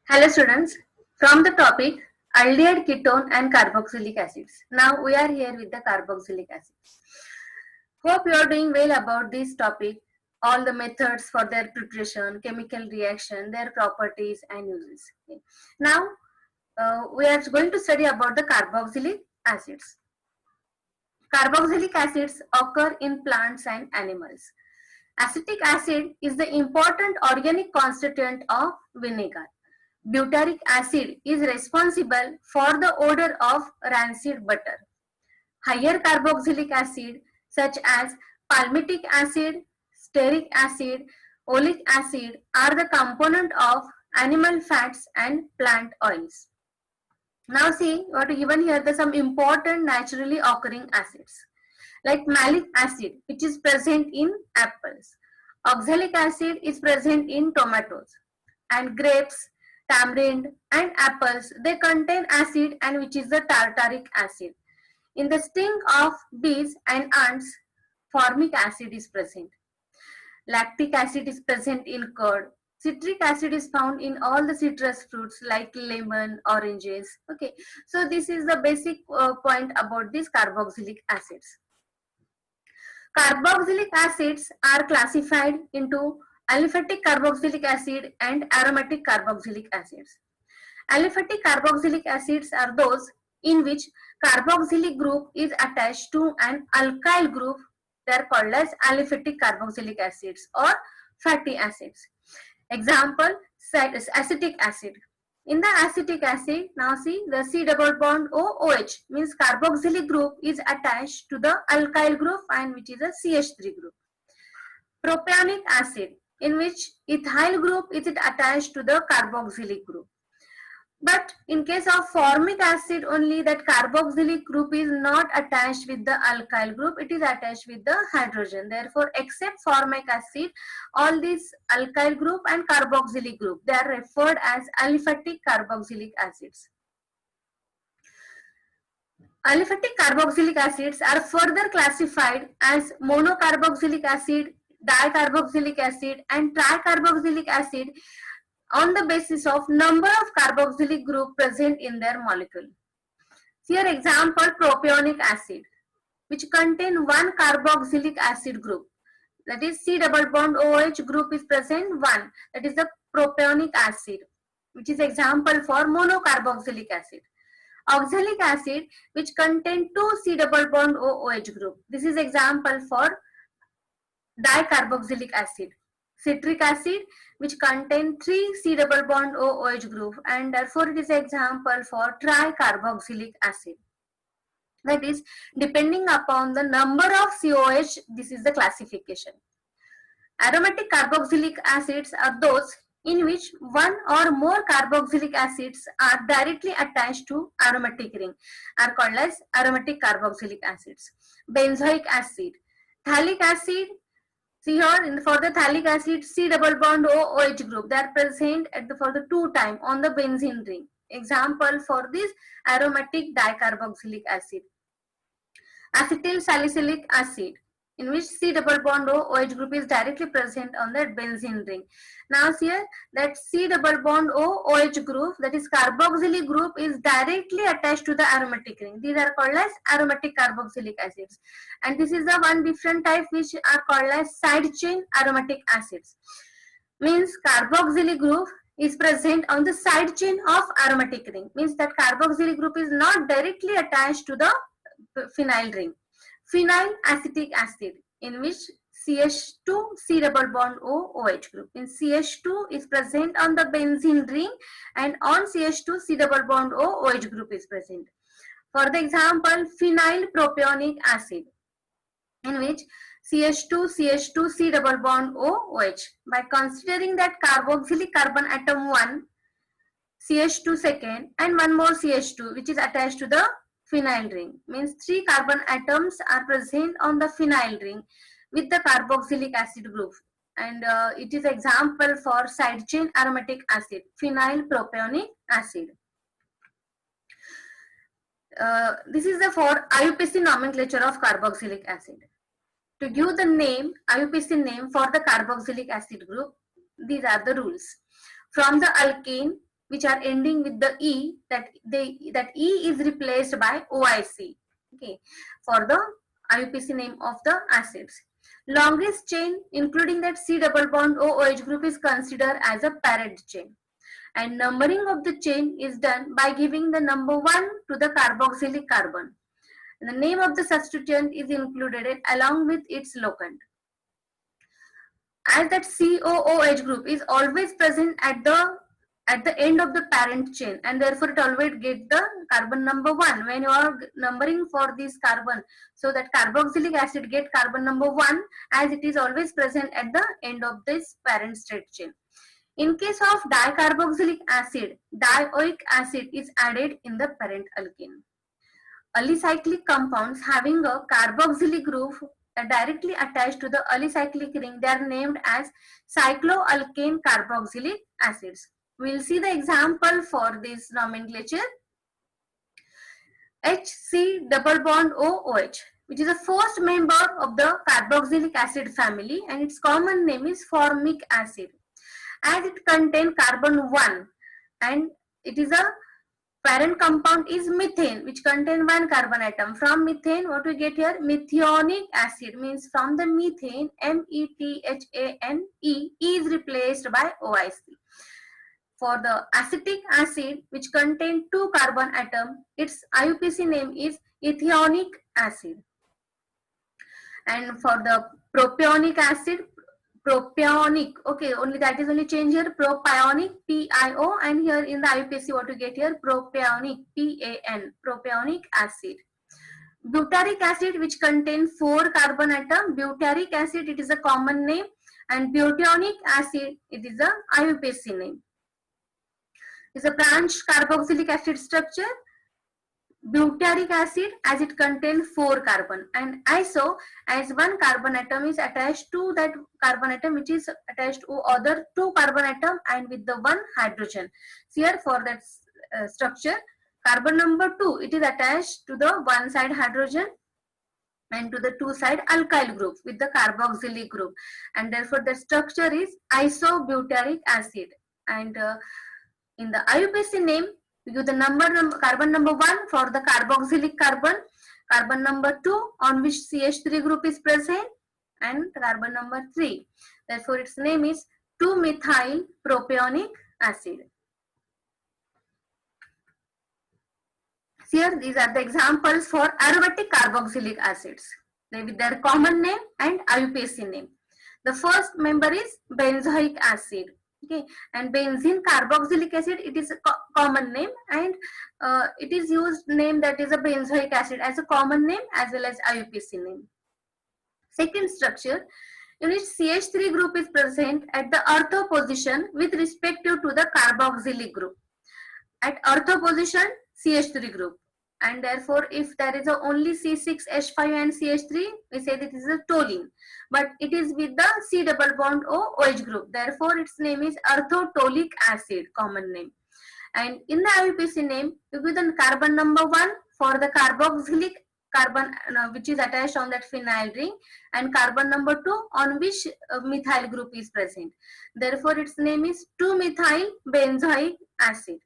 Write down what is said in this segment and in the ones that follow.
Hello students, from the topic aldehyde ketone and carboxylic acids. Now we are here with the carboxylic acids. Hope you are doing well about this topic, all the methods for their preparation, chemical reaction, their properties and uses. Okay. Now we are going to study about the carboxylic acids. Carboxylic acids occur in plants and animals. Acetic acid is the important organic constituent of vinegar. Butyric acid is responsible for the odor of rancid butter. Higher carboxylic acid such as palmitic acid, stearic acid, oleic acid are the component of animal fats and plant oils. Now see what given here the some important naturally occurring acids like malic acid which is present in apples. Oxalic acid is present in tomatoes and grapes, tamarind and apples they contain acid and which is the tartaric acid. In the sting of bees and ants, formic acid is present. Lactic acid is present in curd. Citric acid is found in all the citrus fruits like lemon, oranges. Okay, so this is the basic point about these carboxylic acids. Carboxylic acids are classified into aliphatic carboxylic acid and aromatic carboxylic acids. Aliphatic carboxylic acids are those in which carboxylic group is attached to an alkyl group. They are called as aliphatic carboxylic acids or fatty acids. Example, acetic acid. In the acetic acid, now see the C double bond OH means carboxylic group is attached to the alkyl group and which is a CH3 group. Propionic acid in which ethyl group is attached to the carboxylic group. But in case of formic acid only that carboxylic group is not attached with the alkyl group, it is attached with the hydrogen. Therefore, except formic acid, all these alkyl group and carboxylic group, they are referred as aliphatic carboxylic acids. Aliphatic carboxylic acids are further classified as monocarboxylic acid, dicarboxylic acid and tricarboxylic acid on the basis of number of carboxylic group present in their molecule. Here example propionic acid which contain one carboxylic acid group, that is C double bond OH group is present one, that is the propionic acid which is example for monocarboxylic acid. Oxalic acid which contain two C double bond OH group, this is example for dicarboxylic acid. Citric acid which contain 3 C double bond OH group and therefore it is an example for tricarboxylic acid. That is depending upon the number of COH, this is the classification. Aromatic carboxylic acids are those in which one or more carboxylic acids are directly attached to aromatic ring are called as aromatic carboxylic acids. Benzoic acid, phthalic acid. See here for the phthalic acid C double bond OH group they are present for the 2 time on the benzene ring. Example for this aromatic dicarboxylic acid. Acetyl salicylic acid in which C double bond OH group is directly present on that benzene ring. Now here that C double bond OH group that is carboxylic group is directly attached to the aromatic ring. These are called as aromatic carboxylic acids and this is the one different type which are called as side chain aromatic acids. Means carboxylic group is present on the side chain of aromatic ring, means that carboxylic group is not directly attached to the phenyl ring. Phenyl acetic acid in which CH2 C double bond OH group. In CH2 is present on the benzene ring and on CH2 C double bond OH group is present. For the example, phenyl propionic acid in which CH2 C double bond OH. By considering that carboxylic carbon atom 1, CH2 second and one more CH2 which is attached to the phenyl ring, means 3 carbon atoms are present on the phenyl ring with the carboxylic acid group and it is example for side chain aromatic acid, phenyl propionic acid. This is the for IUPAC nomenclature of carboxylic acid. To give the name, IUPAC name for the carboxylic acid group, these are the rules. From the alkane, which are ending with the E, that E is replaced by OIC. Okay, for the IUPAC name of the acids. Longest chain, including that C double bond OH group, is considered as a parent chain. And numbering of the chain is done by giving the number 1 to the carboxylic carbon. And the name of the substituent is included along with its locant. As that COOH group is always present at the end of the parent chain, and therefore it always gets the carbon number 1 when you are numbering for this carbon. So that carboxylic acid get carbon number 1 as it is always present at the end of this parent state chain. In case of dicarboxylic acid, dioic acid is added in the parent alkene. Alicyclic compounds having a carboxylic group directly attached to the alicyclic ring, they are named as cycloalkane carboxylic acids. We will see the example for this nomenclature. HC double bond OOH, which is the first member of the carboxylic acid family, and its common name is formic acid. As it contains carbon 1, and it is a parent compound is methane, which contains 1 carbon atom. From methane, what we get here? Methanic acid, means from the methane, METHANE, E is replaced by OIC. For the acetic acid, which contains 2 carbon atom, its IUPAC name is ethanoic acid. And for the propionic acid, propionic, okay, only that is only change here, propionic, PIO, and here in the IUPAC what you get here, propionic, PAN, propionic acid. Butyric acid, which contains 4 carbon atom, butyric acid, it is a common name, and butyonic acid, it is a IUPAC name. It's a branch carboxylic acid structure. Butyric acid, as it contains 4 carbon, and iso, as 1 carbon atom is attached to that carbon atom which is attached to other 2 carbon atom and with the 1 hydrogen. So here for that structure, carbon number 2, it is attached to the 1 side hydrogen and to the 2 side alkyl group with the carboxylic group, and therefore the structure is isobutyric acid. And in the IUPAC name, we give the carbon number 1 for the carboxylic carbon, carbon number 2 on which CH3 group is present, and carbon number 3. Therefore, its name is 2-methyl propionic acid. Here, these are the examples for aromatic carboxylic acids. They with their common name and IUPAC name. The first member is benzoic acid. Okay, and benzene carboxylic acid, it is a common name, and it is used name that is a benzoic acid as a common name as well as IUPAC name. Second structure, in which CH3 group is present at the ortho position with respect to the carboxylic group. At ortho position, CH3 group, and therefore if there is only C6H5 and CH3, we say that it is a toluene, but it is with the C double bond OH group, therefore its name is orthotolic acid, common name. And in the IUPAC name, you give the carbon number 1 for the carboxylic carbon which is attached on that phenyl ring, and carbon number 2 on which methyl group is present, therefore its name is 2-methyl benzoic acid.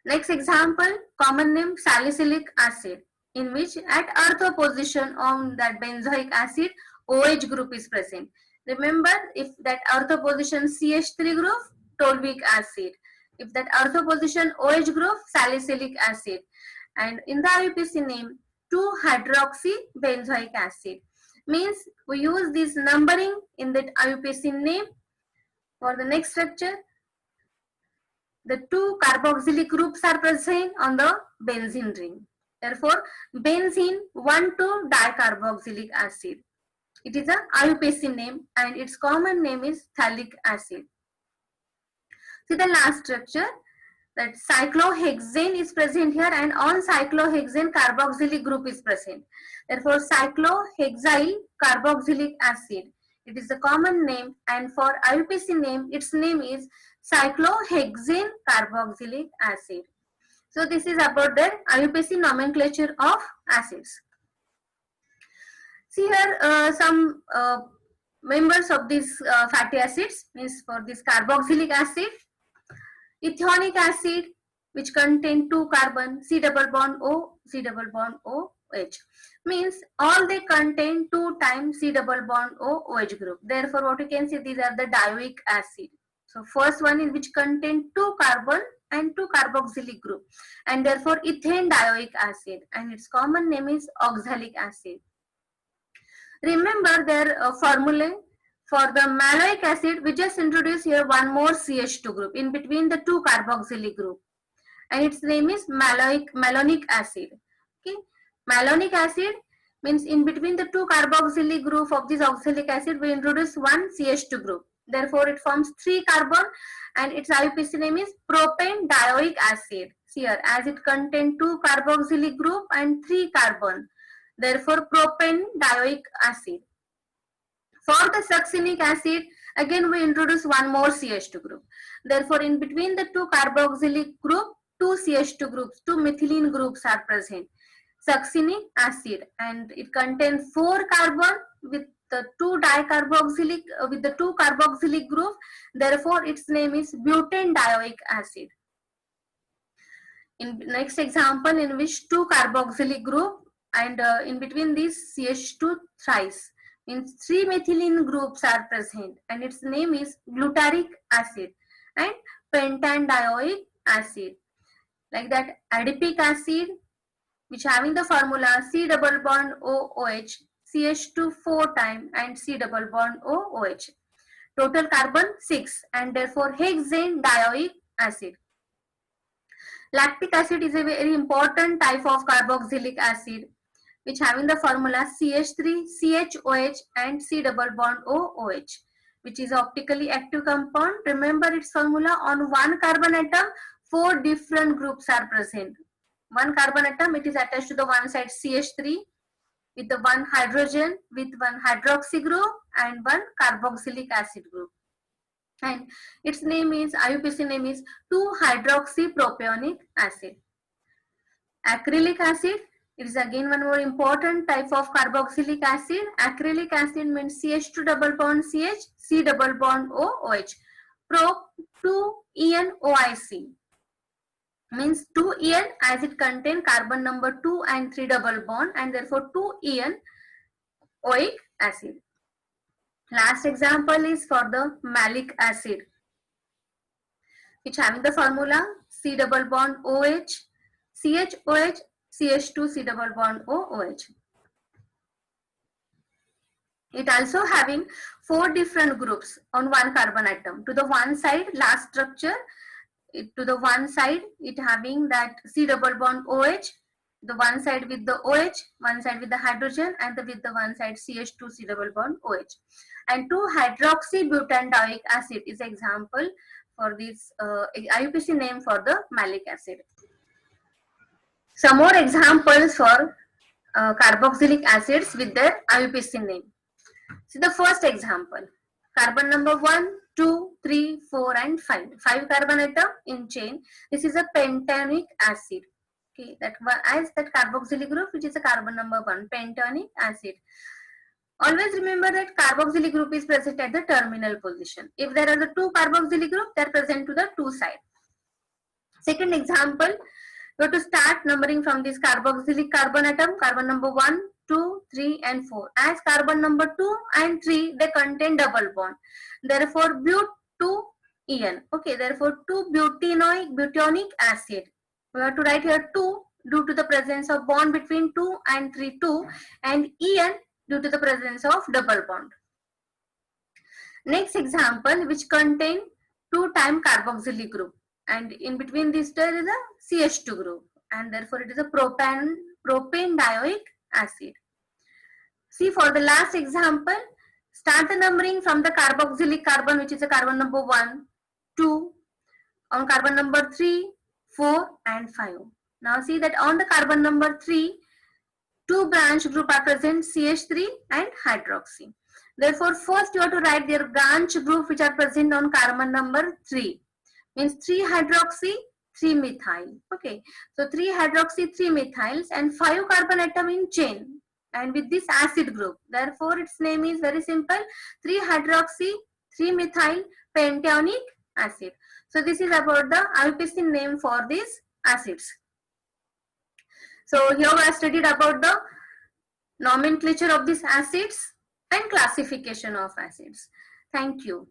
Next example, common name salicylic acid, in which at ortho position on that benzoic acid, OH group is present. Remember, if that ortho position CH3 group, toluic acid. If that ortho position OH group, salicylic acid. And in the IUPAC name, 2-hydroxy benzoic acid. Means we use this numbering in that IUPAC name. For the next structure, the 2 carboxylic groups are present on the benzene ring. Therefore, benzene 1,2-dicarboxylic acid. It is a IUPAC name and its common name is phthalic acid. See the last structure, that cyclohexane is present here, and on cyclohexane carboxylic group is present. Therefore, cyclohexyl carboxylic acid. It is the common name, and for IUPAC name, its name is cyclohexane carboxylic acid. So this is about the IUPAC nomenclature of acids. See here some members of these fatty acids, means for this carboxylic acid. ethonic acid, which contain 2 carbon, C double bond O, C double bond O, H. Means all they contain 2 times C double bond O, OH group. Therefore, what you can see, these are the dioic acid. So first one is which contain 2 carbon and 2 carboxylic group, and therefore ethane dioic acid, and its common name is oxalic acid. Remember their formulae. For the maloic acid, we just introduce here one more CH2 group in between the 2 carboxylic group, and its name is malonic acid. Okay, malonic acid means in between the 2 carboxylic group of this oxalic acid, we introduce one CH2 group. Therefore, it forms 3 carbon, and its IUPAC name is propane dioic acid. See here, as it contains 2 carboxylic group and 3 carbon. Therefore, propane dioic acid. For the succinic acid, again we introduce one more CH2 group. Therefore, in between the 2 carboxylic group, 2 CH2 groups, 2 methylene groups are present. Succinic acid, and it contains 4 carbon with the 2 dicarboxylic with the 2 carboxylic group. Therefore, its name is butane dioic acid. In next example, in which 2 carboxylic group and in between these CH2 thrice, means 3 methylene groups are present, and its name is glutaric acid and pentandioic acid. Like that, adipic acid, which having the formula C double bond OOH, CH2 4 times and C double bond OOH. Total carbon 6, and therefore hexane dioic acid. Lactic acid is a very important type of carboxylic acid, which having the formula CH3, CHOH and C double bond OOH, which is optically active compound. Remember its formula: on one carbon atom, 4 different groups are present. One carbon atom, it is attached to the one side CH3 with the one hydrogen with one hydroxy group and one carboxylic acid group. And its name is, IUPAC name is 2-hydroxypropionic acid. Acrylic acid, it is again one more important type of carboxylic acid. Acrylic acid means CH2 double bond CH, C double bond OOH. Prop 2-ENOIC means 2-en as it contains carbon number 2 and 3 double bond, and therefore 2-EN-OIC acid. Last example is for the malic acid, which having the formula C double bond OH, CHOH, CH2 C double bond OOH. It also having 4 different groups on one carbon atom. To the one side, last structure, to the one side, it having that C double bond OH, the one side with the OH, one side with the hydrogen, and with the one side CH2 C double bond OH. And 2-hydroxybutandioic acid is example for this IUPAC name for the malic acid. Some more examples for carboxylic acids with their IUPAC name. See the first example: carbon number 1, 2, 3, 4 and 5. 5 carbon atom in chain. This is a pentanic acid. Okay, that one as that carboxylic group, which is a carbon number 1, pentanic acid. Always remember that carboxylic group is present at the terminal position. If there are the 2 carboxylic group, they are present to the 2 side. Second example, we have to start numbering from this carboxylic carbon atom, carbon number 1, 2, 3 and 4. As carbon number 2 and 3, they contain double bond. Therefore, but-2-en. Okay, therefore 2-butanoic acid. We have to write here 2 due to the presence of bond between 2 and 3, 2, and en due to the presence of double bond. Next example, which contain 2 times carboxylic group, and in between this there is a CH2 group, and therefore it is a propane dioic acid. See, for the last example, start the numbering from the carboxylic carbon, which is a carbon number 1, 2, on carbon number 3, 4 and 5. Now see that on the carbon number 3, 2 branch group are present, CH3 and hydroxy. Therefore, first you have to write their branch group which are present on carbon number 3. Means 3 hydroxy, 3 methyl. Okay, so 3 hydroxy, 3 methyls and 5 carbon atom in chain, and with this acid group. Therefore, its name is very simple: 3 hydroxy, 3 methyl pentanic acid. So this is about the IUPAC name for these acids. So here we have studied about the nomenclature of these acids and classification of acids. Thank you.